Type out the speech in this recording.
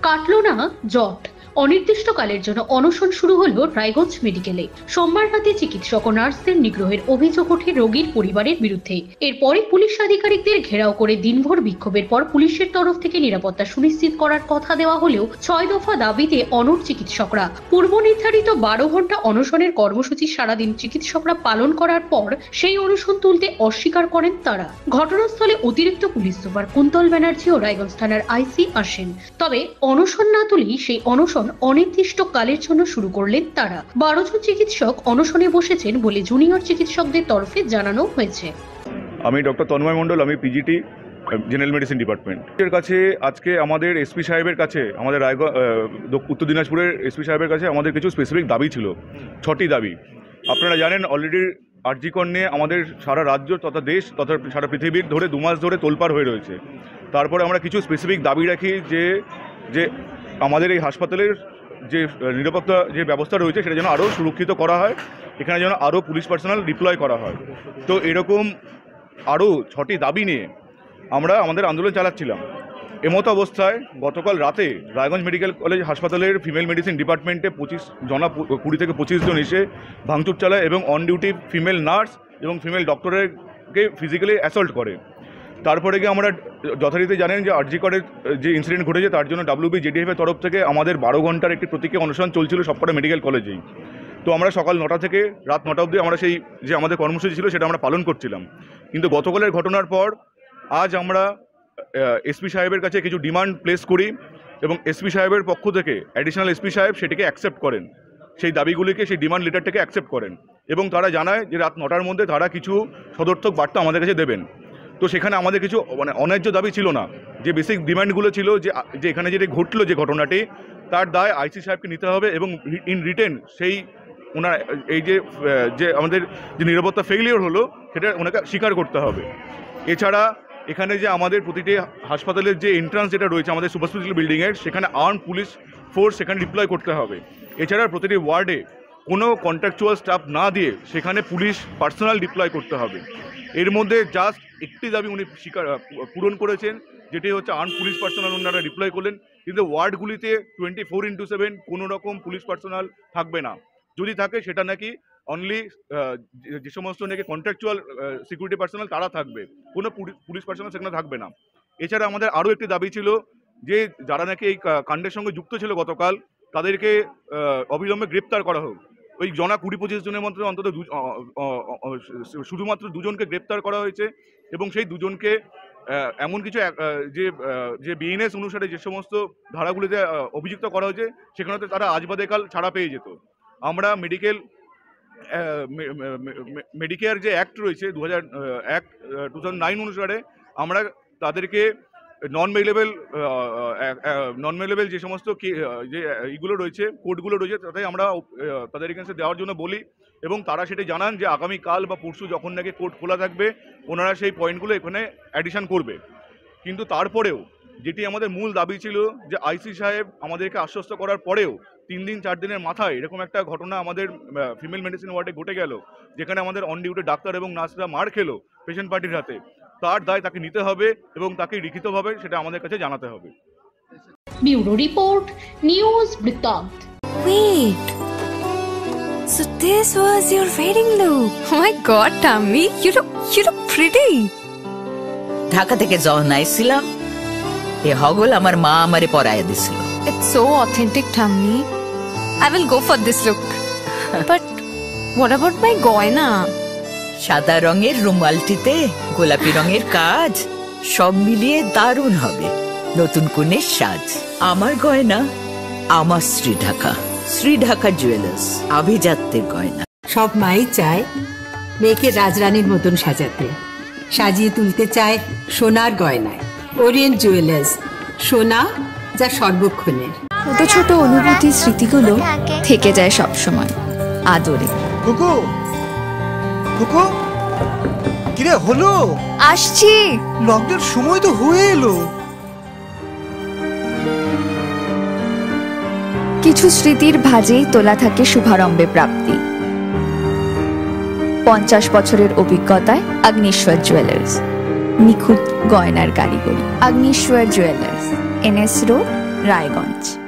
কাটলো না জট, অনির্দিষ্টকালের জন্য অনশন শুরু হলো রায়গঞ্জ মেডিকেলে। সোমবার রাতে চিকিৎসক ও নার্সদের নিগ্রহের অভিযোগ ওঠে রোগীর পরিবারের বিরুদ্ধে। এরপরে পুলিশ আধিকারিকদের ঘেরাও করে দিনভর বিক্ষোভের পর পুলিশের তরফ থেকে নিরাপত্তা সুনিশ্চিত করার কথা দেওয়া হলেও 6 দফা দাবিতে অনড় চিকিৎসকরা। পূর্ব নির্ধারিত 12 ঘন্টা অনশনের কর্মসূচি সারাদিন চিকিৎসকরা পালন করার পর সেই অনশন তুলতে অস্বীকার করেন তারা। ঘটনাস্থলে অতিরিক্ত পুলিশ সুপার কুন্তল ব্যানার্জি ও রায়গঞ্জ থানার আইসি আসেন। তবে অনশন না তুলেই সেই অনশন অনির্দিষ্টকালের জন্য শুরু করলেন তারা। 12 জন চিকিৎসক অনশনে বসেছেন বলে জুনিয়র চিকিৎসকদের তরফে জানানো হয়েছে। আমি ডক্টর তন্ময় মণ্ডল, আমি পিজিটি জেনারেল মেডিসিন ডিপার্টমেন্টের কাছে আজকে আমাদের এসপি সাহেবের কাছে, আমাদের উত্তর দিনাজপুরের এসপি সাহেবের কাছে আমাদের কিছু স্পেসিফিক দাবি ছিল, 6টি দাবি। আপনারা জানেন অলরেডি আরজিকর নিয়ে আমাদের সারা রাজ্য তথা দেশ তথা সারা পৃথিবীর ধরে 2 মাস ধরে তোলপাড় হয়ে রয়েছে। তারপরে আমরা কিছু স্পেসিফিক দাবি রাখি যে আমাদের এই হাসপাতালের যে নিরাপত্তা যে ব্যবস্থা রয়েছে সেটা যেন আরও সুরক্ষিত করা হয়, এখানে যেন আরও পুলিশ পার্সোনাল ডিপ্লয় করা হয়। তো এরকম আরও 6টি দাবি নিয়ে আমরা আমাদের আন্দোলন চালাচ্ছিলাম। এমতো অবস্থায় গতকাল রাতে রায়গঞ্জ মেডিকেল কলেজ হাসপাতালের ফিমেল মেডিসিন ডিপার্টমেন্টে 20 থেকে 25 জন এসে ভাঙচুর চালায় এবং অন ডিউটি ফিমেল নার্স এবং ফিমেল ডক্টরকে ফিজিক্যালি অ্যাসল্ট করে। তারপরে গিয়ে আমরা যথারীতি জানেন যে আরজিকরের যে ইনসিডেন্ট ঘটেছে তার জন্য WBJDF এর তরফ থেকে আমাদের 12 ঘন্টার একটি প্রতীকী অনশন চলছিল সবকটা মেডিকেল কলেজেই। তো আমরা সকাল 9টা থেকে রাত 9টা অবধি আমরা সেই যে আমাদের কর্মসূচি ছিল সেটা আমরা পালন করছিলাম। কিন্তু গতকালের ঘটনার পর আজ আমরা এসপি সাহেবের কাছে কিছু ডিমান্ড প্লেস করি এবং এসপি সাহেবের পক্ষ থেকে অ্যাডিশনাল এসপি সাহেব সেটিকে অ্যাকসেপ্ট করেন, সেই দাবিগুলিকে, সেই ডিমান্ড লেটারটাকে অ্যাকসেপ্ট করেন এবং তারা জানায় যে রাত 9টার মধ্যে তারা কিছু সদর্থক বার্তা আমাদের কাছে দেবেন। তো সেখানে আমাদের কিছু অন্যায্য দাবি ছিল না, যে বেসিক ডিমান্ডগুলো ছিল যে এখানে যেটা ঘটলো যে ঘটনাটি তার দায় আইসি সাহেবকে নিতে হবে এবং ইন রিটেন সেই ওনার এই যে আমাদের যে নিরাপত্তা ফেইলিওর হলো সেটা ওনাকে স্বীকার করতে হবে। এছাড়া এখানে যে আমাদের প্রতিটি হাসপাতালের যে এন্ট্রান্স যেটা রয়েছে আমাদের সুপার স্পেশালিটি বিল্ডিংয়ের, সেখানে আর্মড পুলিশ ফোর্স সেখানে ডিপ্লয় করতে হবে। এছাড়া প্রতিটি ওয়ার্ডে কোনো কন্ট্রাকচুয়াল স্টাফ না দিয়ে সেখানে পুলিশ পার্সোনাল ডিপ্লয় করতে হবে। এর মধ্যে জাস্ট একটি দাবি উনি পূরণ করেছেন, যেটি হচ্ছে আর্মড পুলিশ পার্সোনাল ওনারা ডিপ্লয় করলেন, কিন্তু ওয়ার্ডগুলিতে 24/7 কোনো রকম পুলিশ পার্সোনাল থাকবে না। যদি থাকে সেটা নাকি অনলি যে সমস্ত নাকি কন্ট্রাকচুয়াল সিকিউরিটি পার্সোনাল তারা থাকবে, কোনো পুলিশ পার্সোনাল সেখানে থাকবে না। এছাড়া আমাদের আরও একটি দাবি ছিল যে যারা নাকি এই কাণ্ডের সঙ্গে যুক্ত ছিল গতকাল তাদেরকে অবিলম্বে গ্রেপ্তার করা হোক। ওই 20-25 জনের মধ্যে অন্তত শুধুমাত্র 2 জনকে গ্রেপ্তার করা হয়েছে এবং সেই 2 জনকে এমন কিছু যে বিএনএস অনুসারে যে সমস্ত ধারাগুলিতে অভিযুক্ত করা হয়েছে সেখানে তারা আজ বাদে কাল ছাড়া পেয়ে যেত। আমরা মেডিকেয়ার যে অ্যাক্ট রয়েছে 2009 অনুসারে আমরা তাদেরকে নন মেলেবল যে সমস্ত যে এইগুলো রয়েছে, কোডগুলো রয়েছে, তাতে আমরা তাদের এগেন্সে দেওয়ার জন্য বলি এবং তারা সেটা জানান যে আগামীকাল বা পরশু যখন নাকি কোর্ট খোলা থাকবে ওনারা সেই পয়েন্টগুলো এখানে অ্যাডিশন করবে। কিন্তু তারপরেও যেটি আমাদের মূল দাবি ছিল যে আইসি সাহেব আমাদেরকে আশ্বস্ত করার পরেও 3-4 দিনের মাথায় এরকম একটা ঘটনা আমাদের ফিমেল মেডিসিন ওয়ার্ডে ঘটে গেল, যেখানে আমাদের অন ডিউটি ডাক্তার এবং নার্সরা মার খেলো পেশেন্ট পার্টির হাতে। তার দায় তাকে নিতে হবে এবং তাকে লিখিতভাবে সেটা আমাদের কাছে জানাতে হবে। ব্যুরো রিপোর্ট, নিউজ বৃত্তান্ত। Wait, so this was your wedding look? Oh my God, Tammy, you look pretty. Dhaka থেকে যখন আইছিলাম এ হগল আমার মা আমারে পরাইয়া দিছিল। It's so authentic, Tammy. I will go for this look. But what about my goina? সাদা রঙের রুমালটিতে গোলাপি রঙের কাজ, সব মিলিয়ে দারুণ হবে নতুন কনের সাজ। আমার গয়না আমার শ্রীঢাকা জুয়েলার্স, আভিজাত্যের গয়না। সব মাই চায় মেয়েকে রাজরানীর মতন সাজাতে, সাজিয়ে তুলতে চায় সোনার গয়নায়। ওরিয়েন্ট জুয়েলার্স, সোনা যা সর্বক্ষণের। ছোট ছোট অনুভূতি, স্মৃতিগুলো থেকে যায় সব সময় আদরে। কুকু কিরে হলো? আসছি, লকডাউন সময় তো হয়ে এলো। কিছু স্মৃতির ভাজেই তোলা থাকে শুভারম্ভে প্রাপ্তি। 50 বছরের অভিজ্ঞতায় অগ্নিশ্বর জুয়েলার্স, নিখুঁত গয়নার কারিগরি। Agnishwar jewellers, NS road, Raiganj.